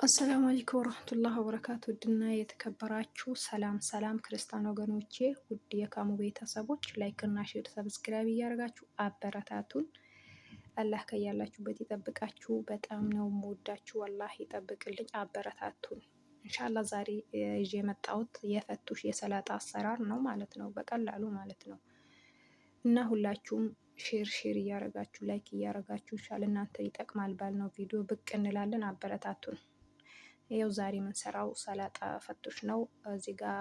አሰላሙ አለይኩም ወረህመቱላሂ ወበረካቱ ውድና የተከበራችሁ ሰላም ክርስቲያን ወገኖቼ ውድ የካሙ ቤተሰቦች ላይክ እና ሼር ሰብስክራይብ እያደረጋችሁ አበረታቱን። አላህ ከያላችሁበት ይጠብቃችሁ። በጣም ነው የምወዳችሁ። አላህ ይጠብቅልኝ። አበረታቱን። ኢንሻአላህ ዛሬ ይዤ የመጣሁት የፈቱሽ የሰላጣ አሰራር ነው ማለት ነው፣ በቀላሉ ማለት ነው። እና ሁላችሁም ሼር እያደረጋችሁ ላይክ እያደረጋችሁ ኢንሻአላህ እናንተ ይጠቅማል ባልነው ቪዲዮ ብቅ እንላለን። አበረታቱን። ይኸው ዛሬ የምንሰራው ሰላጣ ፈቱሽ ነው። እዚህ ጋር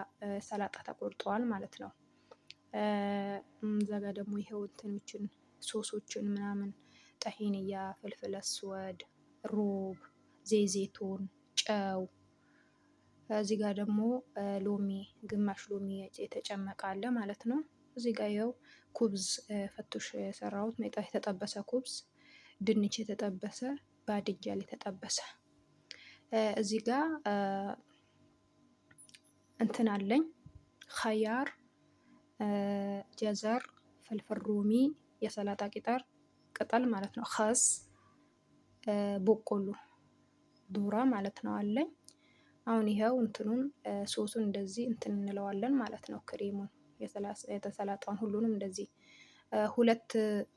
ሰላጣ ተቆርጠዋል ማለት ነው። እዛ ጋ ደግሞ ይኸው እንትኖችን ሶሶችን ምናምን ጠሂንያ፣ ፍልፍል አስወድ፣ ሮብ፣ ዘይቱን፣ ጨው፣ እዚህ ጋር ደግሞ ሎሚ፣ ግማሽ ሎሚ የተጨመቀ አለ ማለት ነው። እዚህ ጋር ይኸው ኩብዝ ፈቱሽ የሰራሁት የተጠበሰ ኩብዝ፣ ድንች የተጠበሰ፣ ባድንጃል የተጠበሰ እዚህ ጋር እንትን አለኝ ኸያር፣ ጀዘር፣ ፍልፍል ሮሚ፣ የሰላጣ ቅጠል ማለት ነው፣ ኸስ፣ በቆሎ ዱራ ማለት ነው አለኝ። አሁን ይኸው እንትኑን ሶሱን እንደዚህ እንትን እንለዋለን ማለት ነው። ክሬሙን የተሰላጣውን ሁሉንም እንደዚህ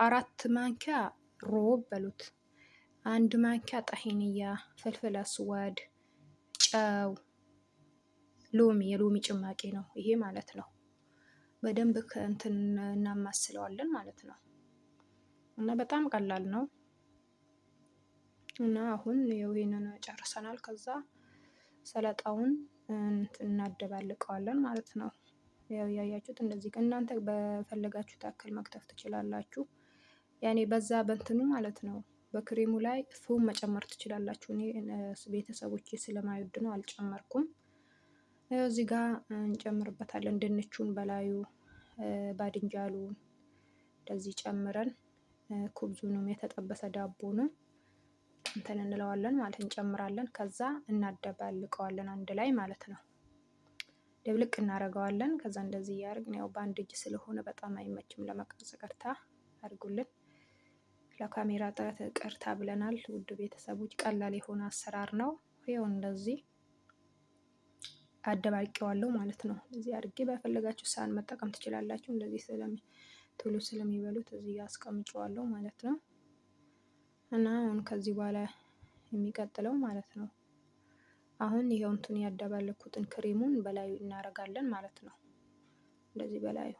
አራት ማንኪያ ሮብ በሉት፣ አንድ ማንኪያ ጠሂንያ፣ ፍልፍል አስዋድ፣ ጨው፣ ሎሚ፣ የሎሚ ጭማቂ ነው ይሄ ማለት ነው። በደንብ እንትን እናማስለዋለን ማለት ነው። እና በጣም ቀላል ነው። እና አሁን ይሄንን ጨርሰናል። ከዛ ሰላጣውን እናደባልቀዋለን ማለት ነው። ያው ያያችሁት እንደዚህ እናንተ በፈለጋችሁት ያክል መክተፍ ትችላላችሁ። ያኔ በዛ በእንትኑ ማለት ነው። በክሬሙ ላይ ፉም መጨመር ትችላላችሁ። እኔ ቤተሰቦቼ ስለማይወድ ነው አልጨመርኩም። እዚህ ጋር እንጨምርበታለን ድንቹን በላዩ፣ ባድንጃሉን እንደዚህ ጨምረን ኩብዙንም የተጠበሰ ዳቦንም እንትን እንለዋለን ማለት እንጨምራለን። ከዛ እናደባልቀዋለን አንድ ላይ ማለት ነው። ድብልቅ እናደርገዋለን። ከዛ እንደዚህ እያደረግን ያው በአንድ እጅ ስለሆነ በጣም አይመችም ለመቅረጽ፣ ይቅርታ አድርጉልን። ለካሜራ ጥረት ይቅርታ ብለናል። ውድ ቤተሰቦች ቀላል የሆነ አሰራር ነው። ይኸው እንደዚህ አደባልቄዋለሁ ማለት ነው። እዚህ አድርጌ በፈለጋችሁ ሳህን መጠቀም ትችላላችሁ። እንደዚህ ቶሎ ስለሚበሉት እዚህ አስቀምጨዋለሁ ማለት ነው። እና አሁን ከዚህ በኋላ የሚቀጥለው ማለት ነው፣ አሁን ይኸው እንትን ያደባለኩትን ክሬሙን በላዩ እናደርጋለን ማለት ነው። እንደዚህ በላዩ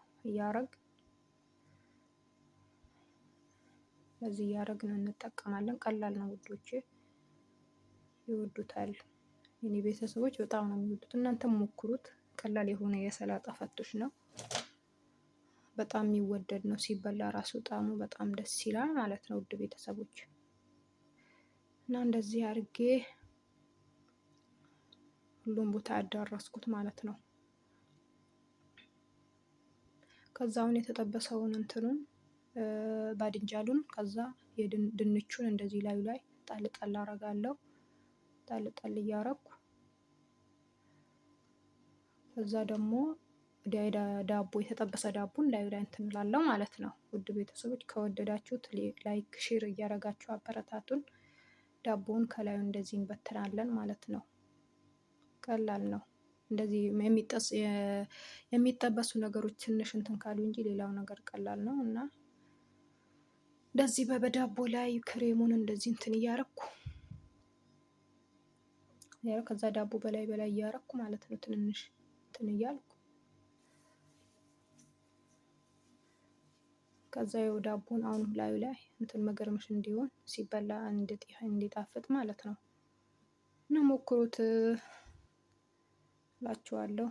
በዚህ እያደረግን እንጠቀማለን። ቀላል ነው ውዶቼ፣ ይወዱታል። የኔ ቤተሰቦች በጣም ነው የሚወዱት። እናንተም ሞክሩት። ቀላል የሆነ የሰላጣ ፈቱሽ ነው። በጣም የሚወደድ ነው። ሲበላ ራሱ ጣዕሙ በጣም ደስ ይላል ማለት ነው ውድ ቤተሰቦች። እና እንደዚህ አድርጌ ሁሉም ቦታ አዳረስኩት ማለት ነው። ከዛውን የተጠበሰውን እንትኑን ባድንጃሉን ከዛ ድንቹን እንደዚህ ላዩ ላይ ጣል ጣል አረጋለሁ። ጣል ጣል እያረኩ ከዛ ደግሞ ዳቦ የተጠበሰ ዳቦን ላዩ ላይ እንትን እላለሁ ማለት ነው። ውድ ቤተሰቦች ከወደዳችሁት ላይክ ሼር እያረጋችሁ አበረታቱን። ዳቦውን ከላዩ እንደዚህ እንበትናለን ማለት ነው። ቀላል ነው። እንደዚህ የሚጠበሱ ነገሮች ትንሽ እንትን ካሉ እንጂ ሌላው ነገር ቀላል ነው። እና እንደዚህ በዳቦ ላይ ክሬሙን እንደዚህ እንትን እያረኩ ከዛ ዳቦ በላይ እያረኩ ማለት ነው። ትንንሽ እንትን እያልኩ ከዛ ይኸው ዳቦን አሁን ላዩ ላይ እንትን መገርመሽ እንዲሆን ሲበላ እንዲጣፍጥ ማለት ነው። እና ሞክሩት እላችኋለሁ።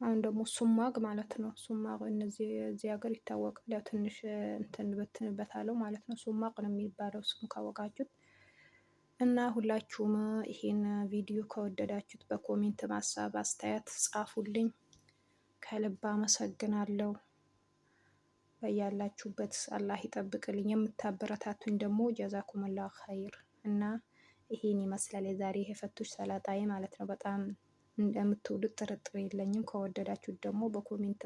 አሁን ደግሞ ሱማግ ማለት ነው። ሱማግ እዚህ ሀገር ይታወቃል። ያው ትንሽ እንትን በትንበታለው ማለት ነው። ሱማቅ ነው የሚባለው ስሙ ካወቃችሁት። እና ሁላችሁም ይሄን ቪዲዮ ከወደዳችሁት በኮሜንት ማሳብ አስተያየት ጻፉልኝ። ከልብ አመሰግናለሁ። በያላችሁበት አላህ ይጠብቅልኝ። የምታበረታቱኝ ደግሞ ጀዛኩሙላህ ኸይር። እና ይሄን ይመስላል የዛሬ የፈቱሽ ሰላጣዬ ማለት ነው። በጣም እንደምትወዱት ጥርጥር የለኝም። ከወደዳችሁት ደግሞ በኮሜንት